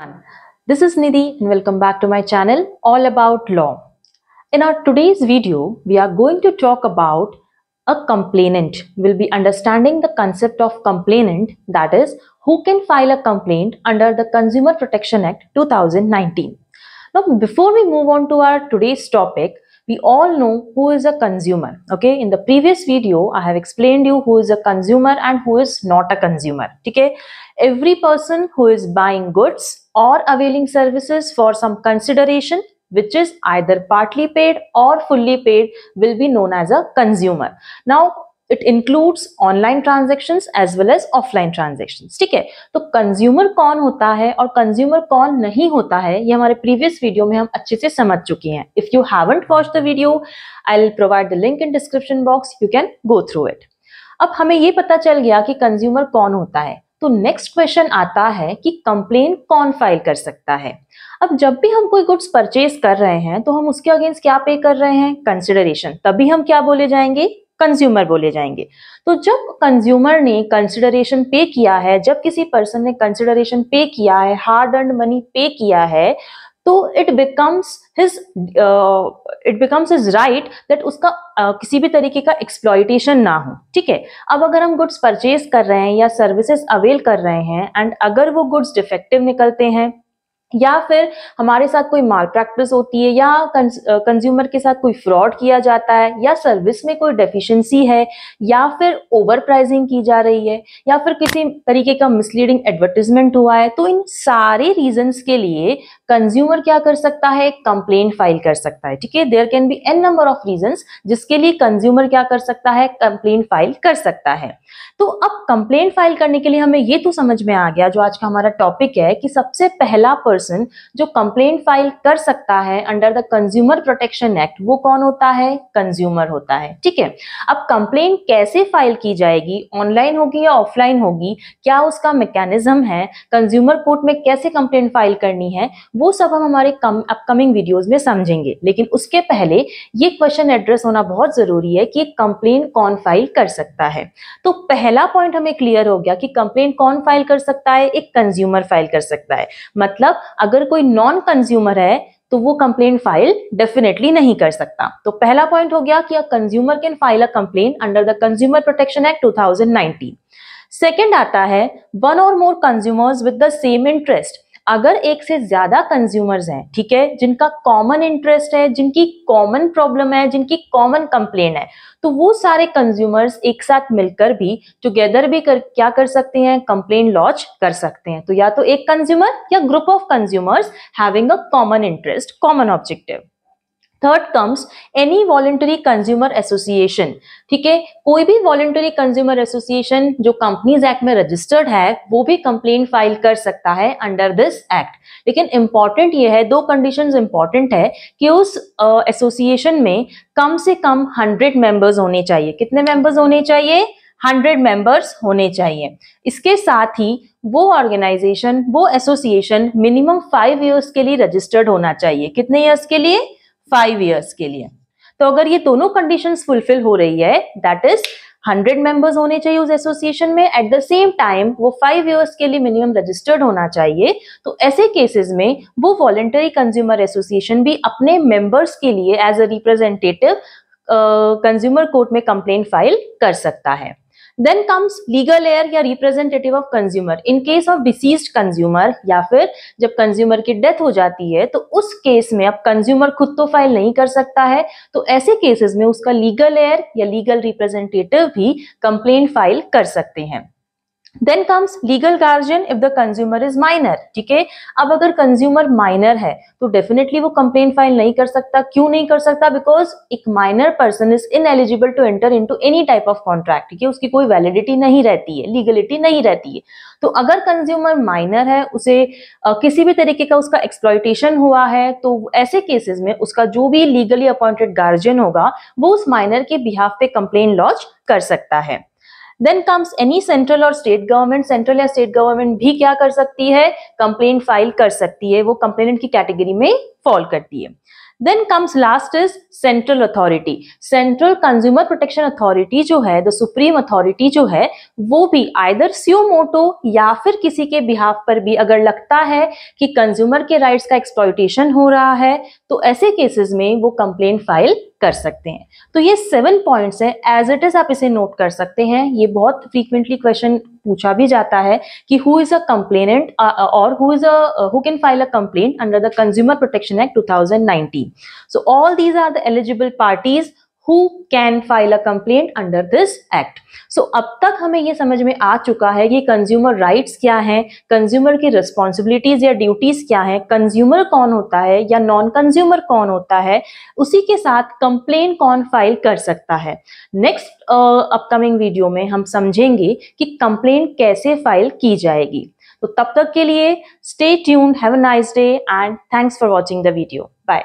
everyone. This is Nidhi and welcome back to my channel all about law. In our today's video, we are going to talk about a complainant. We'll be understanding the concept of complainant, that is, who can file a complaint under the Consumer Protection Act 2019. Now, before we move on to our today's topic, we all know who is a consumer. Okay, in the previous video, I have explained you who is a consumer and who is not a consumer. Okay, every person who is buying goods or availing services for some consideration, which is either partly paid or fully paid, will be known as a consumer. Now, it includes online transactions as well as offline transactions. ठीक है, तो consumer कौन होता है और consumer कौन नहीं होता है, ये हमारे प्रीवियस वीडियो में हम अच्छे से समझ चुके हैं. If you haven't watched the video, I will provide the link in description box, you can go through it. अब हमें ये पता चल गया कि कंज्यूमर कौन होता है, तो नेक्स्ट क्वेश्चन आता है कि कंप्लेंट कौन फाइल कर सकता है. अब जब भी हम कोई गुड्स परचेज कर रहे हैं तो हम उसके अगेंस्ट क्या पे कर रहे हैं, कंसिडरेशन. तभी हम क्या बोले जाएंगे, कंज्यूमर बोले जाएंगे. तो जब कंज्यूमर ने कंसिडरेशन पे किया है, जब किसी पर्सन ने कंसिडरेशन पे किया है, हार्ड अर्न्ड मनी पे किया है, तो it becomes his right that उसका किसी भी तरीके का एक्सप्लॉइटेशन ना हो. ठीक है, अब अगर हम गुड्स परचेज कर रहे हैं या सर्विसेज अवेल कर रहे हैं एंड अगर वो गुड्स डिफेक्टिव निकलते हैं या फिर हमारे साथ कोई माल प्रैक्टिस होती है या कंज्यूमर के साथ कोई फ्रॉड किया जाता है या सर्विस में कोई डेफिशिएंसी है या फिर ओवर प्राइसिंग की जा रही है या फिर किसी तरीके का मिसलीडिंग एडवर्टाइजमेंट हुआ है, तो इन सारे रीजंस के लिए कंज्यूमर क्या कर सकता है, कंप्लेंट फाइल कर सकता है. ठीक है, there can be an number of reasons जिसके लिए कंज्यूमर क्या कर सकता है, कंप्लेंट फाइल कर सकता है. तो अब कंप्लेंट फाइल करने के लिए हमें ये तो समझ में आ गया, जो आज का हमारा टॉपिक है, कि सबसे पहला पर्सन जो कंप्लेंट फाइल कर सकता है under the consumer protection act, वो कौन होता है, कंज्यूमर होता है. ठीक है, अब कंप्लेंट कैसे फाइल की जाएगी, ऑनलाइन होगी या ऑफलाइन होगी, क्या उसका मैकेनिज्म है, कंज्यूमर कोर्ट में कैसे कंप्लेंट फाइल करनी है, वो सब हम हमारे अपकमिंग वीडियोस में समझेंगे. लेकिन उसके पहले ये क्वेश्चन एड्रेस होना बहुत जरूरी है कि कंप्लेंट कौन फाइल कर सकता है. तो पहला पॉइंट हमें क्लियर हो गया कि कंप्लेंट कौन फाइल कर सकता है, एक कंज्यूमर फाइल कर सकता है. मतलब अगर कोई नॉन कंज्यूमर है तो वो कंप्लेंट फाइल डेफिनेटली नहीं कर सकता. तो पहला पॉइंट हो गया कि a consumer can file a complaint under the consumer protection act 2019. Second आता है one or more consumers with the same interest. अगर एक से ज्यादा कंज्यूमर्स हैं, ठीक है, जिनका कॉमन इंटरेस्ट है, जिनकी कॉमन प्रॉब्लम है, जिनकी कॉमन कंप्लेंट है, तो वो सारे कंज्यूमर्स एक साथ मिलकर भी टुगेदर भी क्या कर सकते हैं, कंप्लेंट लॉन्च कर सकते हैं. तो या तो एक कंज्यूमर या group of consumers having a common interest, common objective. Third comes any voluntary consumer association. ठीक है, कोई भी वॉलंटरी कंज्यूमर एसोसिएशन जो कंपनीज एक्ट में रजिस्टर्ड है, वो भी कंप्लेंट फाइल कर सकता है अंडर दिस एक्ट. लेकिन इंपॉर्टेंट ये है, दो कंडीशंस इंपॉर्टेंट है कि उस एसोसिएशन में कम से कम 100 मेंबर्स होने चाहिए. कितने मेंबर्स होने चाहिए, 100 मेंबर्स होने चाहिए. इसके साथ ही वो ऑर्गेनाइजेशन, वो एसोसिएशन मिनिमम 5 ईयर्स के लिए रजिस्टर्ड होना चाहिए. कितने ईयर्स के लिए, 5 ईयर्स के लिए. तो अगर ये दोनों कंडीशंस फुलफिल हो रही है, दैट इज 100 मेंबर्स होने चाहिए उस एसोसिएशन में, एट द सेम टाइम वो 5 ईयर्स के लिए मिनिमम रजिस्टर्ड होना चाहिए, तो ऐसे केसेस में वो वॉलंटरी कंज्यूमर एसोसिएशन भी अपने मेंबर्स के लिए as a representative consumer court में कंप्लेंट फाइल कर सकता है. Then comes legal heir या representative of consumer. In case of deceased consumer, या फिर जब कंज्यूमर की डेथ हो जाती है तो उस केस में अब कंज्यूमर खुद तो फाइल नहीं कर सकता है, तो ऐसे केसेस में उसका लीगल हेयर या लीगल रिप्रेजेंटेटिव भी कंप्लेंट फाइल कर सकते हैं. Then comes legal guardian if the consumer is minor. ठीक है, अब अगर कंज्यूमर माइनर है तो डेफिनेटली वो कंप्लेंट फाइल नहीं कर सकता. क्यों नहीं कर सकता, बिकॉज एक minor person is ineligible to enter into any type of contract. ठीक है, उसकी कोई वैलिडिटी नहीं रहती है, लीगलिटी नहीं रहती है. तो अगर कंज्यूमर माइनर है, उसे किसी भी तरीके का उसका एक्सप्लॉइटेशन हुआ है, तो ऐसे केसेस में उसका जो भी लीगली अपॉइंटेड गार्जियन होगा वो उस माइनर के बिहाफ पे कंप्लेंट लॉन्च कर सकता है. देन कम्स एनी सेंट्रल और स्टेट गवर्नमेंट. सेंट्रल या स्टेट गवर्नमेंट भी क्या कर सकती है, कंप्लेंट फाइल कर सकती है, वो कंप्लेनेंट की कैटेगरी में फॉल करती है. Then comes last is central authority. Central consumer protection authority जो है, द सुप्रीम अथॉरिटी जो है, वो भी आइदर स्यू मोटो या फिर किसी के बिहाफ पर भी अगर लगता है कि कंज्यूमर के राइट्स का एक्सप्लॉइटेशन हो रहा है, तो ऐसे केसेस में वो कंप्लेंट फाइल कर सकते हैं। तो ये 7 पॉइंट्स हैं, एज इट इज आप इसे नोट कर सकते हैं। ये बहुत फ्रीक्वेंटली क्वेश्चन पूछा भी जाता है कि हु इज अ कंप्लेनेंट और who can file a complaint under the consumer protection act 2019। So all these are the eligible parties who can file a complaint under this act. So अब तक हमें ये समझ में आ चुका है कि कंज्यूमर राइट्स क्या हैं, कंज्यूमर की रिस्पॉन्सिबिलिटीज या ड्यूटीज क्या हैं, कंज्यूमर कौन होता है या नॉन कंज्यूमर कौन होता है, उसी के साथ कंप्लेंट कौन फाइल कर सकता है। नेक्स्ट अपकमिंग वीडियो में हम समझेंगे कि कंप्लेंट कैसे फाइल की जाएगी। तो तब तक के लिए stay tuned, have a nice day and thanks for watching the video. Bye.